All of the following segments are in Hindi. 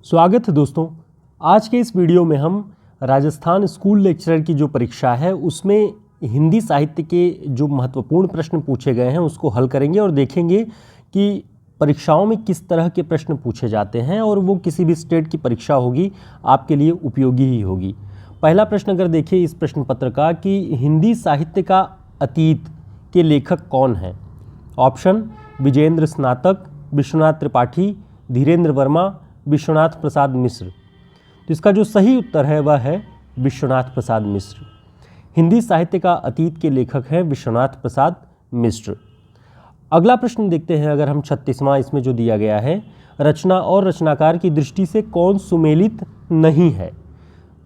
स्वागत है दोस्तों। आज के इस वीडियो में हम राजस्थान स्कूल लेक्चरर की जो परीक्षा है उसमें हिंदी साहित्य के जो महत्वपूर्ण प्रश्न पूछे गए हैं उसको हल करेंगे और देखेंगे कि परीक्षाओं में किस तरह के प्रश्न पूछे जाते हैं और वो किसी भी स्टेट की परीक्षा होगी आपके लिए उपयोगी ही होगी। पहला प्रश्न अगर देखिए इस प्रश्न पत्र का कि हिंदी साहित्य का अतीत के लेखक कौन हैं। ऑप्शन विजेंद्र स्नातक, विश्वनाथ त्रिपाठी, धीरेन्द्र वर्मा, विश्वनाथ प्रसाद मिश्र। तो इसका जो सही उत्तर है वह है विश्वनाथ प्रसाद मिश्र। हिंदी साहित्य का अतीत के लेखक हैं विश्वनाथ प्रसाद मिश्र। अगला प्रश्न देखते हैं अगर हम 36वां इसमें जो दिया गया है, रचना और रचनाकार की दृष्टि से कौन सुमेलित नहीं है।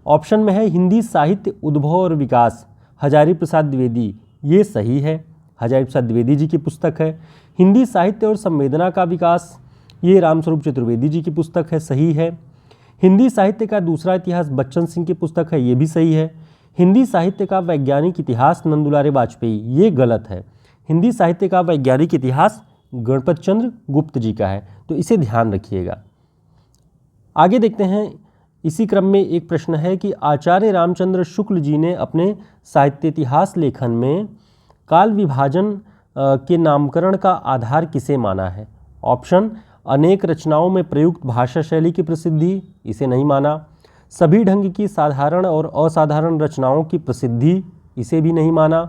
ऑप्शन में है हिंदी साहित्य उद्भव और विकास, हजारी प्रसाद द्विवेदी, ये सही है, हजारी प्रसाद द्विवेदी जी की पुस्तक है। हिंदी साहित्य और संवेदना का विकास, ये रामस्वरूप चतुर्वेदी जी की पुस्तक है, सही है। हिंदी साहित्य का दूसरा इतिहास बच्चन सिंह की पुस्तक है, ये भी सही है। हिंदी साहित्य का वैज्ञानिक इतिहास नंदुलारे वाजपेयी, ये गलत है। हिंदी साहित्य का वैज्ञानिक इतिहास गणपत चंद्र गुप्त जी का है, तो इसे ध्यान रखिएगा। आगे देखते हैं, इसी क्रम में एक प्रश्न है कि आचार्य रामचंद्र शुक्ल जी ने अपने साहित्य इतिहास लेखन में काल विभाजन के नामकरण का आधार किसे माना है। ऑप्शन अनेक रचनाओं में प्रयुक्त भाषा शैली की प्रसिद्धि, इसे नहीं माना। सभी ढंग की साधारण और असाधारण रचनाओं की प्रसिद्धि, इसे भी नहीं माना।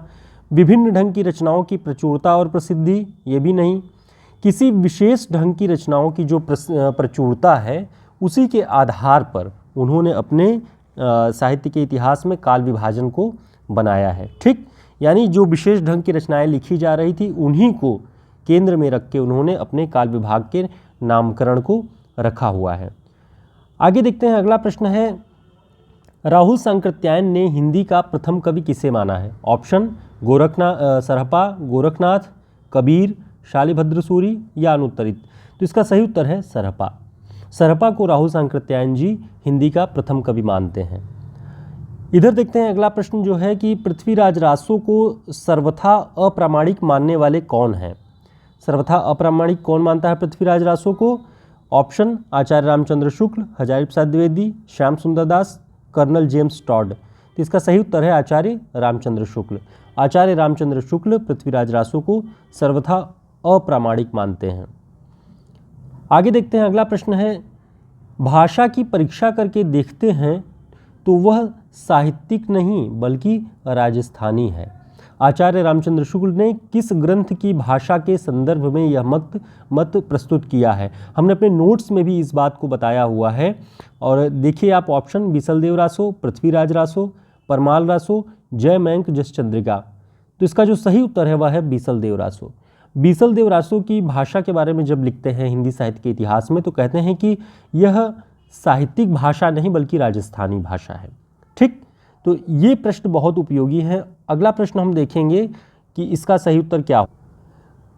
विभिन्न ढंग की रचनाओं की प्रचुरता और प्रसिद्धि, ये भी नहीं। किसी विशेष ढंग की रचनाओं की जो प्रचुरता है उसी के आधार पर उन्होंने अपने साहित्य के इतिहास में काल विभाजन को बनाया है। ठीक, यानी जो विशेष ढंग की रचनाएं लिखी जा रही थी उन्हीं को केंद्र में रख के उन्होंने अपने काल विभाग के नामकरण को रखा हुआ है। आगे देखते हैं, अगला प्रश्न है राहुल सांकृत्यायन ने हिंदी का प्रथम कवि किसे माना है। ऑप्शन सरहपा, गोरखनाथ, कबीर, शालिभद्र सूरी या अनुत्तरित। तो इसका सही उत्तर है सरहपा। सरहपा को राहुल सांकृत्यायन जी हिंदी का प्रथम कवि मानते हैं। इधर देखते हैं अगला प्रश्न जो है कि पृथ्वीराज रासो को सर्वथा अप्रामाणिक मानने वाले कौन हैं। सर्वथा अप्रामाणिक कौन मानता है पृथ्वीराज रासो को। ऑप्शन आचार्य रामचंद्र शुक्ल, हजारी प्रसाद द्विवेदी, श्याम सुंदर दास, कर्नल जेम्स टॉड। तो इसका सही उत्तर है आचार्य रामचंद्र शुक्ल। आचार्य रामचंद्र शुक्ल पृथ्वीराज रासो को सर्वथा अप्रामाणिक मानते हैं। आगे देखते हैं, अगला प्रश्न है भाषा की परीक्षा करके देखते हैं तो वह साहित्यिक नहीं बल्कि राजस्थानी है। आचार्य रामचंद्र शुक्ल ने किस ग्रंथ की भाषा के संदर्भ में यह मत प्रस्तुत किया है। हमने अपने नोट्स में भी इस बात को बताया हुआ है। और देखिए आप ऑप्शन बीसलदेव रासो, पृथ्वीराज रासो, परमाल रासो, जय मयंक जसचंद्रिका। तो इसका जो सही उत्तर है वह है बीसलदेव रासो। बीसलदेव रासो की भाषा के बारे में जब लिखते हैं हिंदी साहित्य के इतिहास में तो कहते हैं कि यह साहित्यिक भाषा नहीं बल्कि राजस्थानी भाषा है। ठीक, तो ये प्रश्न बहुत उपयोगी है। अगला प्रश्न हम देखेंगे कि इसका सही उत्तर क्या हो।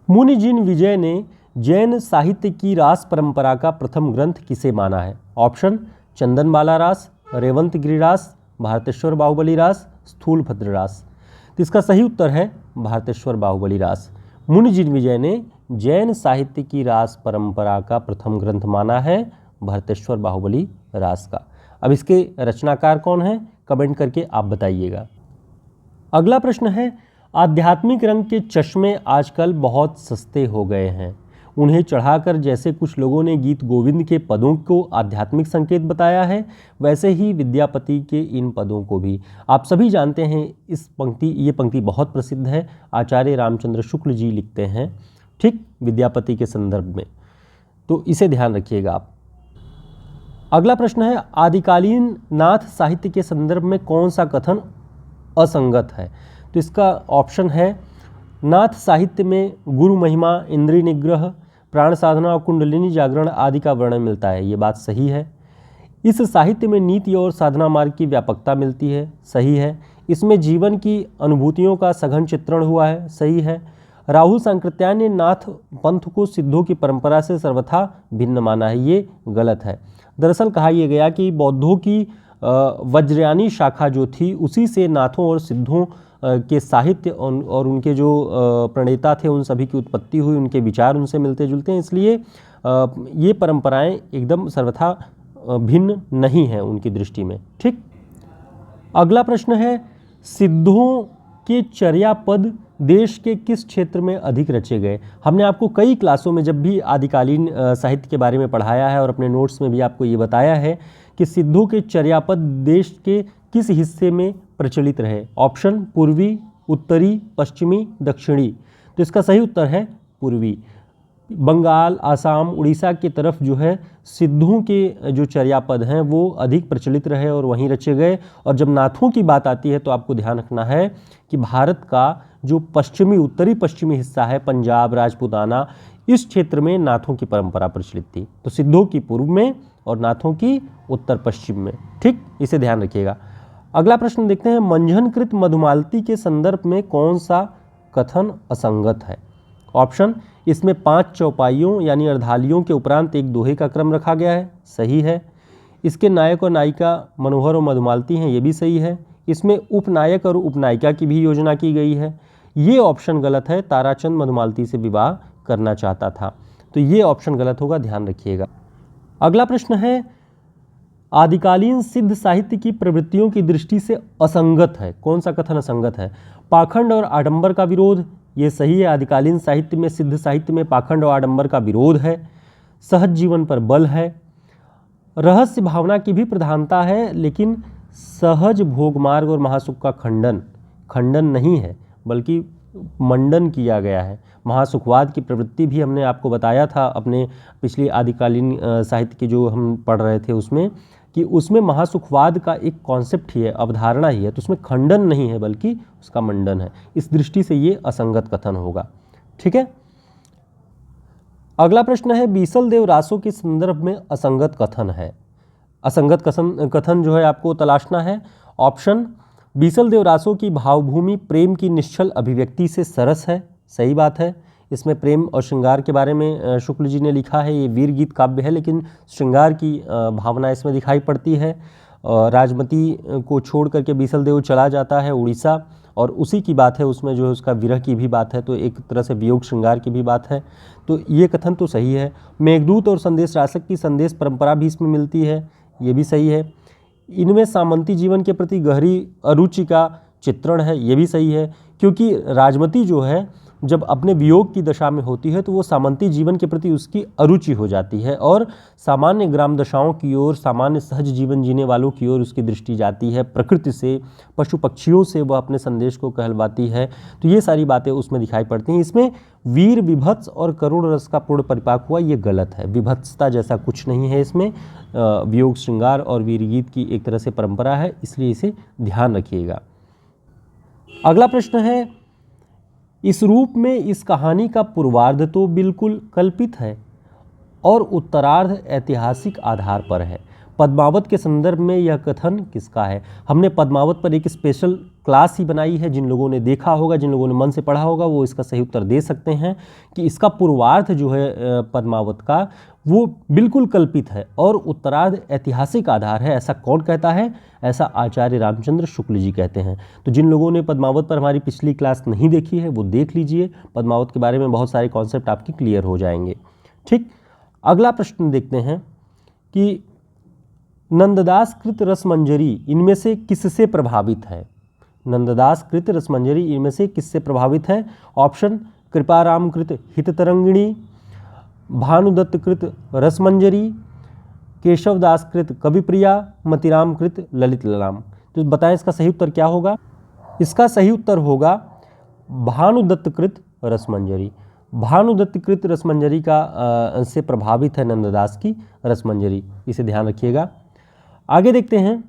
मुनिजिन विजय ने जैन साहित्य की रास परंपरा का प्रथम ग्रंथ किसे माना है। ऑप्शन चंदनबाला रास, रेवंत गिरिरास, भारतेश्वर बाहुबली रास, स्थूलभद्र रास। तो इसका सही उत्तर है भारतेश्वर बाहुबली रास। मुनिजिन विजय ने जैन साहित्य की रास परंपरा का प्रथम ग्रंथ माना है भारतेश्वर बाहुबली रास का। अब इसके रचनाकार कौन हैं कमेंट करके आप बताइएगा। अगला प्रश्न है आध्यात्मिक रंग के चश्मे आजकल बहुत सस्ते हो गए हैं, उन्हें चढ़ाकर जैसे कुछ लोगों ने गीत गोविंद के पदों को आध्यात्मिक संकेत बताया है वैसे ही विद्यापति के इन पदों को भी। आप सभी जानते हैं ये पंक्ति बहुत प्रसिद्ध है, आचार्य रामचंद्र शुक्ल जी लिखते हैं, ठीक, विद्यापति के संदर्भ में, तो इसे ध्यान रखिएगा आप। अगला प्रश्न है आदिकालीन नाथ साहित्य के संदर्भ में कौन सा कथन असंगत है। तो इसका ऑप्शन है नाथ साहित्य में गुरु महिमा, इंद्रिय निग्रह, प्राण साधना और कुंडलिनी जागरण आदि का वर्णन मिलता है, ये बात सही है। इस साहित्य में नीति और साधना मार्ग की व्यापकता मिलती है, सही है। इसमें जीवन की अनुभूतियों का सघन चित्रण हुआ है, सही है। राहुल सांकृत्यायन ने नाथ पंथ को सिद्धों की परंपरा से सर्वथा भिन्न माना है, ये गलत है। दरअसल कहा यह गया कि बौद्धों की वज्रयानी शाखा जो थी उसी से नाथों और सिद्धों के साहित्य और उनके जो प्रणेता थे उन सभी की उत्पत्ति हुई, उनके विचार उनसे मिलते जुलते हैं, इसलिए ये परंपराएं एकदम सर्वथा भिन्न नहीं है उनकी दृष्टि में। ठीक, अगला प्रश्न है, सिद्धों के चर्या पद देश के किस क्षेत्र में अधिक रचे गए? हमने आपको कई क्लासों में जब भी आदिकालीन साहित्य के बारे में पढ़ाया है और अपने नोट्स में भी आपको ये बताया है कि सिद्धों के चर्यापद देश के किस हिस्से में प्रचलित रहे। ऑप्शन पूर्वी, उत्तरी, पश्चिमी, दक्षिणी। तो इसका सही उत्तर है पूर्वी। बंगाल, आसाम, उड़ीसा की तरफ जो है सिद्धों के जो चर्यापद हैं वो अधिक प्रचलित रहे और वहीं रचे गए। और जब नाथों की बात आती है तो आपको ध्यान रखना है कि भारत का जो पश्चिमी, उत्तरी पश्चिमी हिस्सा है, पंजाब, राजपूताना, इस क्षेत्र में नाथों की परंपरा प्रचलित थी। तो सिद्धों की पूर्व में और नाथों की उत्तर पश्चिम में। ठीक, इसे ध्यान रखिएगा। अगला प्रश्न देखते हैं, मंझनकृत मधुमालती के संदर्भ में कौन सा कथन असंगत है? ऑप्शन, इसमें 5 चौपाइयों यानी अर्धालियों के उपरांत एक दोहे का क्रम रखा गया है, सही है। इसके नायक और नायिका मनोहर और मधुमालती हैं, ये भी सही है। इसमें उपनायक और उपनायिका की भी योजना की गई है, ये ऑप्शन गलत है। ताराचंद मधुमालती से विवाह करना चाहता था, तो ये ऑप्शन गलत होगा, ध्यान रखिएगा। अगला प्रश्न है, आदिकालीन सिद्ध साहित्य की प्रवृत्तियों की दृष्टि से असंगत है, कौन सा कथन असंगत है? पाखंड और आडंबर का विरोध, ये सही है। आदिकालीन साहित्य में, सिद्ध साहित्य में पाखंड और आडंबर का विरोध है। सहज जीवन पर बल है। रहस्य भावना की भी प्रधानता है, लेकिन सहज भोगमार्ग और महासुख का खंडन नहीं है, बल्कि मंडन किया गया है। महासुखवाद की प्रवृत्ति भी हमने आपको बताया था अपने पिछली आदिकालीन साहित्य के जो हम पढ़ रहे थे उसमें, कि उसमें महासुखवाद का एक कॉन्सेप्ट ही है, अवधारणा ही है, तो उसमें खंडन नहीं है बल्कि उसका मंडन है। इस दृष्टि से ये असंगत कथन होगा। ठीक है, अगला प्रश्न है, बीसल देव रासो के संदर्भ में असंगत कथन है। असंगत कथन जो है आपको तलाशना है। ऑप्शन, बीसल देव रासो की भावभूमि प्रेम की निश्चल अभिव्यक्ति से सरस है, सही बात है। इसमें प्रेम और श्रृंगार के बारे में शुक्ल जी ने लिखा है। ये वीर गीत काव्य है, लेकिन श्रृंगार की भावना इसमें दिखाई पड़ती है। राजमती को छोड़ करके बीसल देव चला जाता है उड़ीसा, और उसी की बात है, उसमें जो है उसका विरह की भी बात है, तो एक तरह से वियोग श्रृंगार की भी बात है। तो ये कथन तो सही है। मेघदूत और संदेश रासक की संदेश परंपरा भी इसमें मिलती है, ये भी सही है। इनमें सामंती जीवन के प्रति गहरी अरुचि का चित्रण है, ये भी सही है, क्योंकि राजमती जो है जब अपने वियोग की दशा में होती है तो वो सामंती जीवन के प्रति उसकी अरुचि हो जाती है और सामान्य ग्राम दशाओं की ओर, सामान्य सहज जीवन जीने वालों की ओर उसकी दृष्टि जाती है। प्रकृति से, पशु पक्षियों से वह अपने संदेश को कहलवाती है। तो ये सारी बातें उसमें दिखाई पड़ती हैं। इसमें वीर विभत्स और करुण रस का पूर्ण परिपाक हुआ, ये गलत है। विभत्सता जैसा कुछ नहीं है इसमें। वियोग श्रृंगार और वीर गीत की एक तरह से परंपरा है, इसलिए इसे ध्यान रखिएगा। अगला प्रश्न है, इस रूप में इस कहानी का पूर्वार्ध तो बिल्कुल कल्पित है और उत्तरार्ध ऐतिहासिक आधार पर है। पद्मावत के संदर्भ में यह कथन किसका है? हमने पद्मावत पर एक स्पेशल क्लास ही बनाई है। जिन लोगों ने देखा होगा, जिन लोगों ने मन से पढ़ा होगा, वो इसका सही उत्तर दे सकते हैं कि इसका पूर्वार्ध जो है पद्मावत का, वो बिल्कुल कल्पित है और उत्तरार्ध ऐतिहासिक आधार है। ऐसा कौन कहता है? ऐसा आचार्य रामचंद्र शुक्ल जी कहते हैं। तो जिन लोगों ने पद्मावत पर हमारी पिछली क्लास नहीं देखी है वो देख लीजिए। पद्मावत के बारे में बहुत सारे कॉन्सेप्ट आपके क्लियर हो जाएंगे। ठीक, अगला प्रश्न देखते हैं कि नंददास कृत रसमंजरी इनमें से किससे प्रभावित है? नंददास कृत रसमंजरी इनमें से किससे प्रभावित है? ऑप्शन, कृपाराम कृत हिततरंगिणी, भानुदत्त कृत रसमंजरी, केशवदास कृत कविप्रिया, मतिराम कृत ललित ललाम। तो बताएं इसका सही उत्तर क्या होगा? इसका सही उत्तर होगा भानुदत्त कृत रसमंजरी। भानुदत्त कृत रसमंजरी का से प्रभावित है नंददास की रसमंजरी, इसे ध्यान रखिएगा। आगे देखते हैं,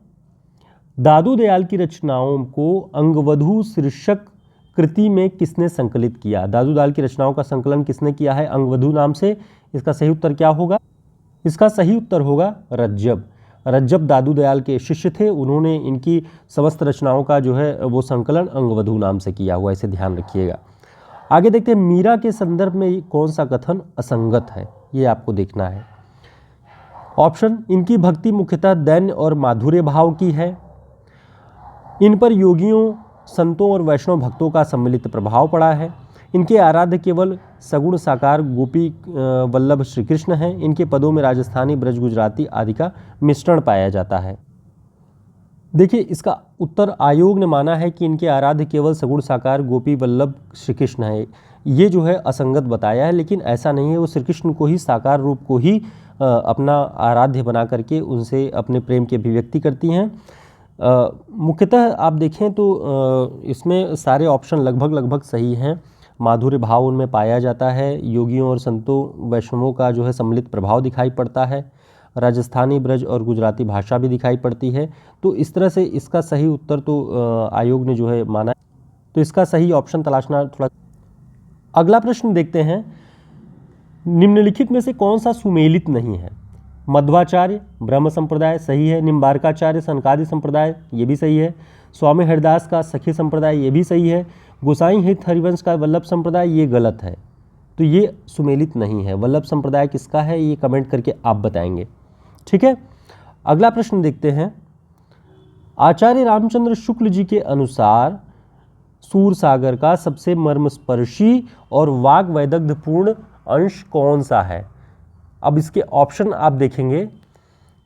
दादू दयाल की रचनाओं को अंगवधू शीर्षक कृति में किसने संकलित किया? दादू दयाल की रचनाओं का संकलन किसने किया है अंगवधू नाम से? इसका सही उत्तर क्या होगा? इसका सही उत्तर होगा रज्जब। रज्जब दादू दयाल के शिष्य थे, उन्होंने इनकी समस्त रचनाओं का जो है वो संकलन अंगवधू नाम से किया हुआ, इसे ध्यान रखिएगा। आगे देखते हैं, मीरा के संदर्भ में कौन सा कथन असंगत है, ये आपको देखना है। ऑप्शन, इनकी भक्ति मुख्यतः दैन्य और माधुर्य भाव की है। इन पर योगियों, संतों और वैष्णव भक्तों का सम्मिलित प्रभाव पड़ा है। इनके आराध्य केवल सगुण साकार गोपी वल्लभ श्री कृष्ण हैं। इनके पदों में राजस्थानी, ब्रज, गुजराती आदि का मिश्रण पाया जाता है। देखिए, इसका उत्तर आयोग ने माना है कि इनके आराध्य केवल सगुण साकार गोपी वल्लभ श्री कृष्ण है। ये जो है असंगत बताया है, लेकिन ऐसा नहीं है। वो श्री कृष्ण को ही, साकार रूप को ही अपना आराध्य बना करके उनसे अपने प्रेम की अभिव्यक्ति करती हैं। मुख्यतः आप देखें तो इसमें सारे ऑप्शन लगभग सही हैं। माधुर्य भाव उनमें पाया जाता है। योगियों और संतों, वैष्णवों का जो है सम्मिलित प्रभाव दिखाई पड़ता है। राजस्थानी, ब्रज और गुजराती भाषा भी दिखाई पड़ती है। तो इस तरह से इसका सही उत्तर तो आयोग ने जो है माना। तो इसका सही ऑप्शन तलाशना थोड़ा। अगला प्रश्न देखते हैं, निम्नलिखित में से कौन सा सुमेलित नहीं है? मध्वाचार्य ब्रह्म संप्रदाय सही है। निम्बार्काचार्य सनकादि संप्रदाय, ये भी सही है। स्वामी हरिदास का सखी संप्रदाय, ये भी सही है। गोसाई हित हरिवंश का वल्लभ संप्रदाय, ये गलत है। तो ये सुमेलित नहीं है। वल्लभ संप्रदाय किसका है, ये कमेंट करके आप बताएंगे। ठीक है, अगला प्रश्न देखते हैं। आचार्य रामचंद्र शुक्ल जी के अनुसार सूरसागर का सबसे मर्मस्पर्शी और वाग वैदग्ध्यपूर्ण अंश कौन सा है? अब इसके ऑप्शन आप देखेंगे,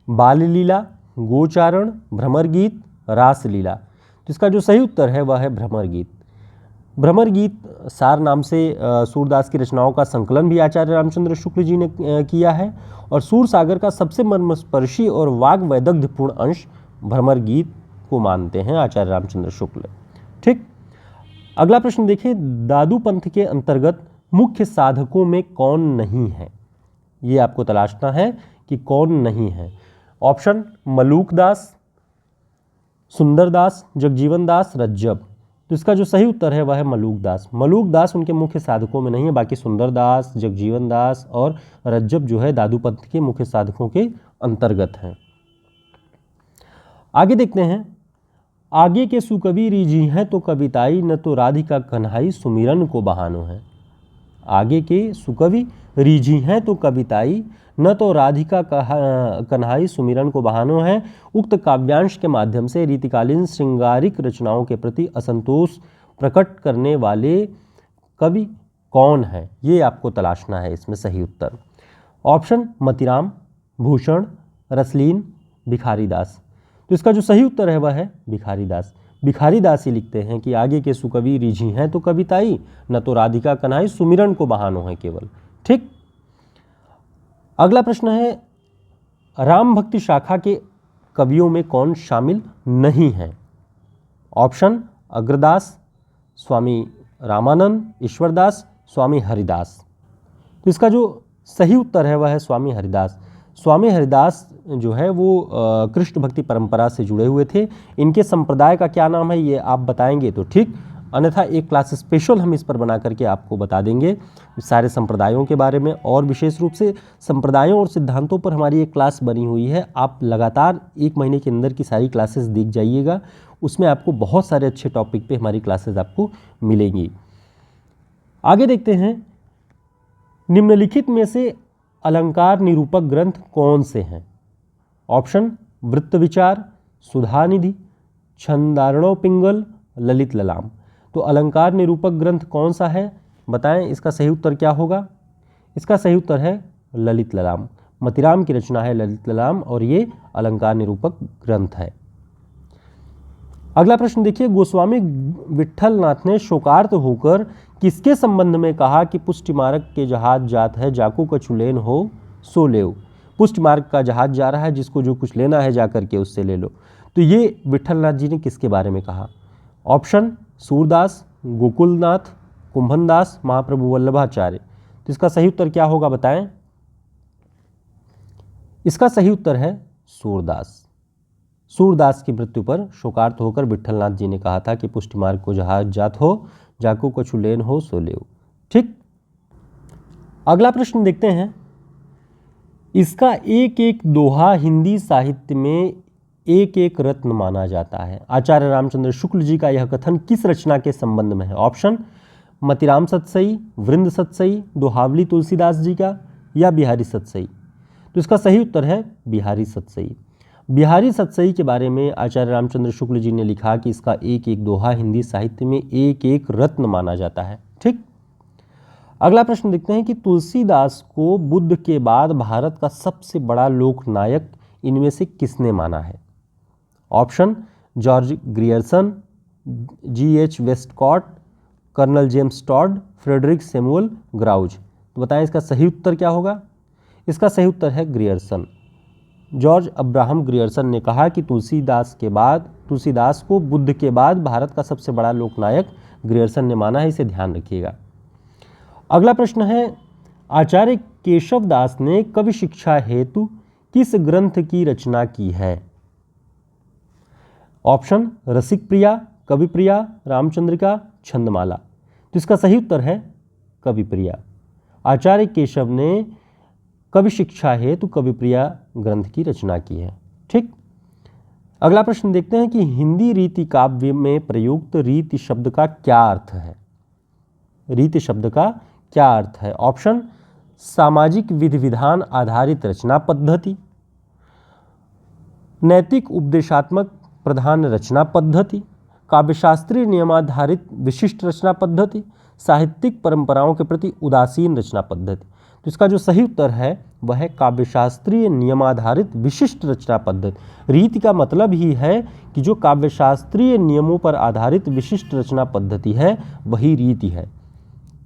बाल लीला, गोचारण, भ्रमर गीत, रास लीला। तो इसका जो सही उत्तर है वह है भ्रमर गीत। भ्रमर गीत सार नाम से सूरदास की रचनाओं का संकलन भी आचार्य रामचंद्र शुक्ल जी ने किया है। और सूरसागर का सबसे मर्मस्पर्शी और वाग वैदग्ध्यपूर्ण अंश भ्रमर गीत को मानते हैं आचार्य रामचंद्र शुक्ल। ठीक, अगला प्रश्न देखें, दादू पंथ के अंतर्गत मुख्य साधकों में कौन नहीं है? ये आपको तलाशना है कि कौन नहीं है। ऑप्शन, मलूक दास, सुंदर दास, जगजीवन दास, रज्जब। तो इसका जो सही उत्तर है वह है मलूक दास। मलूक दास उनके मुख्य साधकों में नहीं है। बाकी सुंदर दास, जगजीवन दास और रज्जब जो है दादू पंथ के मुख्य साधकों के अंतर्गत हैं। आगे देखते हैं, आगे के सुकवि रिझी हैं तो कविताई, न तो राधिका कन्हाई सुमिरन को बहानो है। आगे के सुकवि रिझी हैं तो कविताई, न तो राधिका कन्हाई सुमिरन को बहानो है। उक्त काव्यांश के माध्यम से रीतिकालीन श्रृंगारिक रचनाओं के प्रति असंतोष प्रकट करने वाले कवि कौन है? ये आपको तलाशना है इसमें सही उत्तर। ऑप्शन, मतिराम, भूषण, रसलीन, भिखारी दास। तो इसका जो सही उत्तर है वह है भिखारी दास। भिखारी दास ही लिखते हैं कि आगे के सुकवि रिझी हैं तो कविताई, न तो राधिका कन्हाई सुमिरन को बहानो है केवल। ठीक, अगला प्रश्न है, राम भक्ति शाखा के कवियों में कौन शामिल नहीं है? ऑप्शन, अग्रदास, स्वामी रामानंद, ईश्वरदास, स्वामी हरिदास। तो इसका जो सही उत्तर है वह है स्वामी हरिदास। स्वामी हरिदास जो है वो कृष्ण भक्ति परंपरा से जुड़े हुए थे। इनके संप्रदाय का क्या नाम है ये आप बताएंगे तो ठीक, अन्यथा एक क्लास स्पेशल हम इस पर बना करके आपको बता देंगे सारे संप्रदायों के बारे में। और विशेष रूप से संप्रदायों और सिद्धांतों पर हमारी एक क्लास बनी हुई है। आप लगातार 1 महीने के अंदर की सारी क्लासेस देख जाइएगा, उसमें आपको बहुत सारे अच्छे टॉपिक पे हमारी क्लासेस आपको मिलेंगी। आगे देखते हैं, निम्नलिखित में से अलंकार निरूपक ग्रंथ कौन से हैं? ऑप्शन, वृत्त विचार, सुधानिधि, छंदारणव पिंगल, ललित ललाम। तो अलंकार निरूपक ग्रंथ कौन सा है बताएं, इसका सही उत्तर क्या होगा? इसका सही उत्तर है ललित ललाम। मतिराम की रचना है ललित ललाम और ये अलंकार निरूपक ग्रंथ है। अगला प्रश्न देखिए, गोस्वामी विट्ठल नाथ ने शोकार्त होकर किसके संबंध में कहा कि पुष्टि मार्ग के जहाज जात है, जाको कछु लेन हो सो लेओ। पुष्टि मार्ग का जहाज जा रहा है, जिसको जो कुछ लेना है जा करके उससे ले लो। तो ये विट्ठलनाथ जी ने किसके बारे में कहा? ऑप्शन, सूरदास, गोकुलनाथ, कुंभनदास, महाप्रभु वल्लभाचार्य। तो इसका सही उत्तर क्या होगा बताएं? इसका सही उत्तर है सूरदास। सूरदास की मृत्यु पर शोकार्त होकर विट्ठलनाथ जी ने कहा था कि पुष्टि मार्ग को जहाज जात हो, जाको कछु लेन हो सो लेओ। ठीक, अगला प्रश्न देखते हैं, इसका एक एक दोहा हिंदी साहित्य में एक एक रत्न माना जाता है। आचार्य रामचंद्र शुक्ल जी का यह कथन किस रचना के संबंध में है? ऑप्शन, मतिराम सतसई, वृंद सतसई, दोहावली तुलसीदास जी का, या बिहारी सतसई। तो इसका सही उत्तर है बिहारी सतसई। बिहारी सतसई के बारे में आचार्य रामचंद्र शुक्ल जी ने लिखा कि इसका एक एक दोहा हिंदी साहित्य में एक एक रत्न माना जाता है। ठीक, अगला प्रश्न देखते हैं कि तुलसीदास को बुद्ध के बाद भारत का सबसे बड़ा लोकनायक इनमें से किसने माना है? Option George Grierson, G.H. Westcott, colonel James Tod, Frederick Samuel Growse. तो बताएं इसका सही उत्तर क्या होगा? इसका सही उत्तर है ग्रियर्सन। जॉर्ज अब्राहम ग्रियर्सन ने कहा कि तुलसीदास को बुद्ध के बाद भारत का सबसे बड़ा लोकनायक ग्रियर्सन ने माना है, इसे ध्यान रखिएगा। अगला प्रश्न है, आचार्य केशव दास ने कवि शिक्षा हेतु किस ग्रंथ की रचना की है? ऑप्शन रसिक प्रिया, कवि प्रिया, रामचंद्रिका, छंदमाला। तो इसका सही उत्तर है कवि प्रिया। आचार्य केशव ने कवि शिक्षा हेतु कवि प्रिया ग्रंथ की रचना की है। ठीक। अगला प्रश्न देखते हैं कि हिंदी रीति काव्य में प्रयुक्त रीति शब्द का क्या अर्थ है? रीति शब्द का क्या अर्थ है? ऑप्शन सामाजिक विधि विधान आधारित रचना पद्धति, नैतिक उपदेशात्मक प्रधान रचना पद्धति, काव्यशास्त्रीय नियमाधारित विशिष्ट रचना पद्धति, साहित्यिक परंपराओं के प्रति उदासीन रचना पद्धति। तो इसका जो सही उत्तर है वह है काव्यशास्त्रीय नियमाधारित विशिष्ट रचना पद्धति। रीति का मतलब ही है कि जो काव्यशास्त्रीय नियमों पर आधारित विशिष्ट रचना पद्धति है वही रीति है।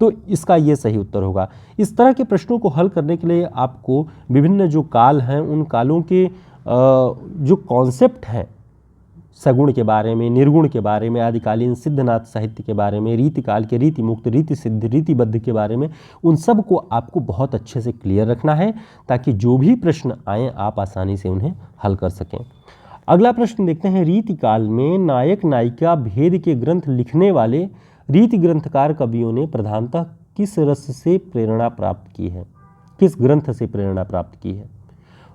तो इसका ये सही उत्तर होगा। इस तरह के प्रश्नों को हल करने के लिए आपको विभिन्न जो काल हैं उन कालों के जो कॉन्सेप्ट हैं, सगुण के बारे में, निर्गुण के बारे में, आदिकालीन सिद्धनाथ साहित्य के बारे में, रीति काल के रीति मुक्त, रीति सिद्ध, रीतिबद्ध के बारे में, उन सब को आपको बहुत अच्छे से क्लियर रखना है ताकि जो भी प्रश्न आएँ आप आसानी से उन्हें हल कर सकें। अगला प्रश्न देखते हैं, रीति काल में नायक नायिका भेद के ग्रंथ लिखने वाले रीति ग्रंथकार कवियों ने प्रधानतः किस रस से प्रेरणा प्राप्त की है? किस ग्रंथ से प्रेरणा प्राप्त की है?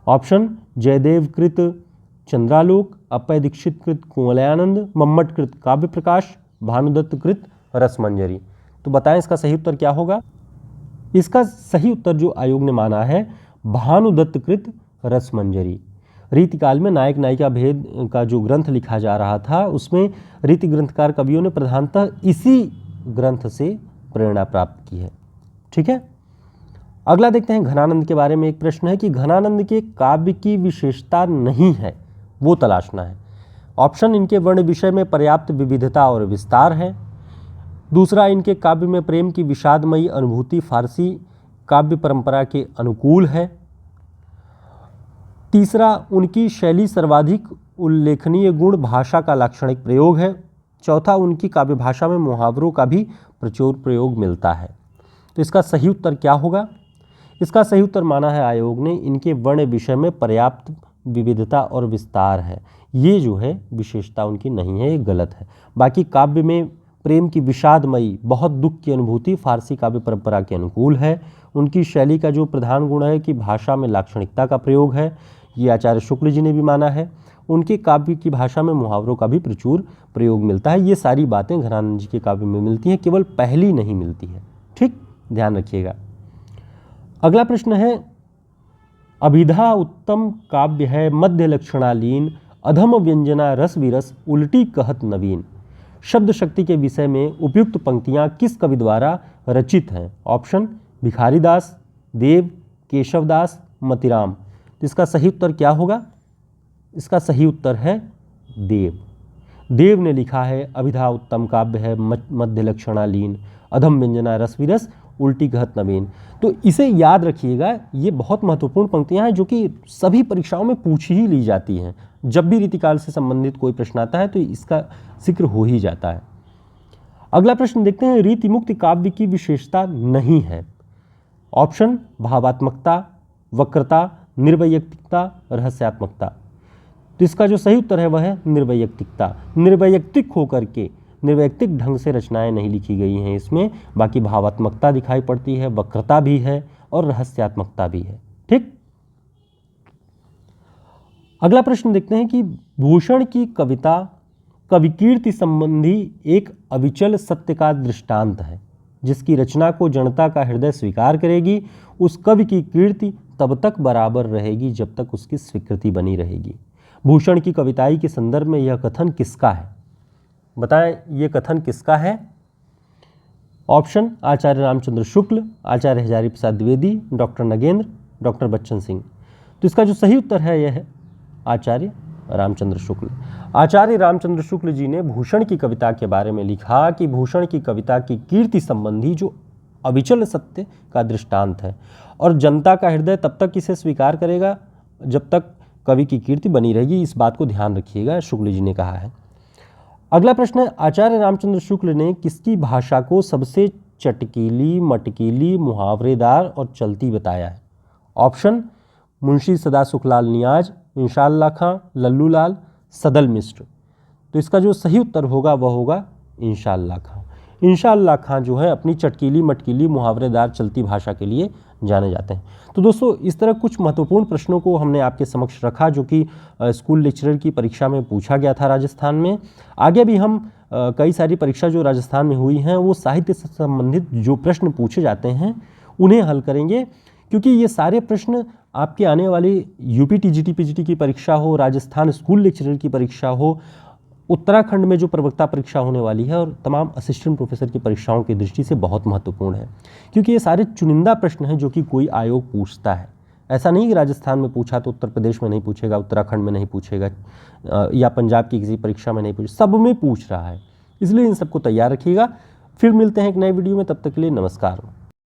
ऑप्शन जयदेव कृत चंद्रालोक, अप्पय दीक्षित कृत कुवलयानंद, मम्मट कृत काव्य प्रकाश, भानुदत्त कृत रसमंजरी। तो बताएं इसका सही उत्तर क्या होगा? इसका सही उत्तर जो आयोग ने माना है भानुदत्त कृत रसमंजरी। रीतिकाल में नायक नायिका भेद का जो ग्रंथ लिखा जा रहा था उसमें रीति ग्रंथकार कवियों ने प्रधानतः इसी ग्रंथ से प्रेरणा प्राप्त की है। ठीक है। अगला देखते हैं घनानंद के बारे में। एक प्रश्न है कि घनानंद के काव्य की विशेषता नहीं है वो तलाशना है। ऑप्शन इनके वर्ण विषय में पर्याप्त विविधता और विस्तार है। दूसरा, इनके काव्य में प्रेम की विषादमयी अनुभूति फारसी काव्य परंपरा के अनुकूल है। तीसरा, उनकी शैली सर्वाधिक उल्लेखनीय गुण भाषा का लाक्षणिक प्रयोग है। चौथा, उनकी काव्य भाषा में मुहावरों का भी प्रचुर प्रयोग मिलता है। तो इसका सही उत्तर क्या होगा? इसका सही उत्तर माना है आयोग ने इनके वर्ण विषय में पर्याप्त विविधता और विस्तार है। ये जो है विशेषता उनकी नहीं है, ये गलत है। बाकी काव्य में प्रेम की विषादमयी बहुत दुख की अनुभूति फारसी काव्य परंपरा के अनुकूल है। उनकी शैली का जो प्रधान गुण है कि भाषा में लाक्षणिकता का प्रयोग है, ये आचार्य शुक्ल जी ने भी माना है। उनके काव्य की भाषा में मुहावरों का भी प्रचुर प्रयोग मिलता है। ये सारी बातें घनानंद जी के काव्य में मिलती हैं, केवल पहली नहीं मिलती है। ठीक, ध्यान रखिएगा। अगला प्रश्न है, अभिधा उत्तम काव्य है मध्य लक्षणालीन, अधम व्यंजना रस विरस उल्टी कहत नवीन। शब्द शक्ति के विषय में उपयुक्त पंक्तियां किस कवि द्वारा रचित हैं? ऑप्शन भिखारीदास, देव, केशवदास, मतिराम। तो इसका सही उत्तर क्या होगा? इसका सही उत्तर है देव। देव ने लिखा है अभिधा उत्तम काव्य है मध्य लक्षणालीन, अधम व्यंजना रस विरस उल्टी कहत नवीन। तो इसे याद रखिएगा, ये बहुत महत्वपूर्ण पंक्तियां हैं जो कि सभी परीक्षाओं में पूछी ही ली जाती हैं। जब भी रीतिकाल से संबंधित कोई प्रश्न आता है तो इसका जिक्र हो ही जाता है। अगला प्रश्न देखते हैं, रीति मुक्त काव्य की विशेषता नहीं है। ऑप्शन भावात्मकता, वक्रता, निर्वैयक्तिकता, रहस्यात्मकता। तो इसका जो सही उत्तर है वह है निर्वैयक्तिकता। निर्वैयक्तिक होकर के निर्वैयक्तिक ढंग से रचनाएं नहीं लिखी गई हैं इसमें। बाकी भावात्मकता दिखाई पड़ती है, वक्रता भी है और रहस्यात्मकता भी है। ठीक। अगला प्रश्न देखते हैं कि भूषण की कविता कविकीर्ति संबंधी एक अविचल सत्य का दृष्टांत है। जिसकी रचना को जनता का हृदय स्वीकार करेगी उस कवि की कीर्ति तब तक बराबर रहेगी जब तक उसकी स्वीकृति बनी रहेगी। भूषण की कविताई के संदर्भ में यह कथन किसका है? बताएं, ये कथन किसका है? ऑप्शन आचार्य रामचंद्र शुक्ल, आचार्य हजारी प्रसाद द्विवेदी, डॉक्टर नगेंद्र, डॉक्टर बच्चन सिंह। तो इसका जो सही उत्तर है यह है आचार्य रामचंद्र शुक्ल। आचार्य रामचंद्र शुक्ल जी ने भूषण की कविता के बारे में लिखा कि भूषण की कविता की कीर्ति संबंधी जो अविचल सत्य का दृष्टांत है और जनता का हृदय तब तक इसे स्वीकार करेगा जब तक कवि की कीर्ति बनी रहेगी। इस बात को ध्यान रखिएगा, शुक्ल जी ने कहा है। अगला प्रश्न है, आचार्य रामचंद्र शुक्ल ने किसकी भाषा को सबसे चटकीली, मटकीली, मुहावरेदार और चलती बताया है? ऑप्शन मुंशी सदा सुखलाल नियाज, इंशाअल्लाह खां, लल्लू लाल, सदल मिश्र। तो इसका जो सही उत्तर होगा वह होगा इंशाअल्लाह खां। इंशाअल्लाह खां जो है अपनी चटकीली, मटकीली, मुहावरेदार, चलती भाषा के लिए जाने जाते हैं। तो दोस्तों, इस तरह कुछ महत्वपूर्ण प्रश्नों को हमने आपके समक्ष रखा जो कि स्कूल लेक्चरर की परीक्षा में पूछा गया था राजस्थान में। आगे भी हम कई सारी परीक्षा जो राजस्थान में हुई हैं वो साहित्य से संबंधित जो प्रश्न पूछे जाते हैं उन्हें हल करेंगे, क्योंकि ये सारे प्रश्न आपके आने वाली यूपी टीजीटी पीजीटी की परीक्षा हो, राजस्थान स्कूल लेक्चरर की परीक्षा हो, उत्तराखंड में जो प्रवक्ता परीक्षा होने वाली है और तमाम असिस्टेंट प्रोफेसर की परीक्षाओं की दृष्टि से बहुत महत्वपूर्ण है, क्योंकि ये सारे चुनिंदा प्रश्न हैं जो कि कोई आयोग पूछता है। ऐसा नहीं कि राजस्थान में पूछा तो उत्तर प्रदेश में नहीं पूछेगा, उत्तराखंड में नहीं पूछेगा या पंजाब की किसी परीक्षा में नहीं पूछेगा, सब में पूछ रहा है। इसलिए इन सबको तैयार रखिएगा। फिर मिलते हैं एक नए वीडियो में, तब तक के लिए नमस्कार।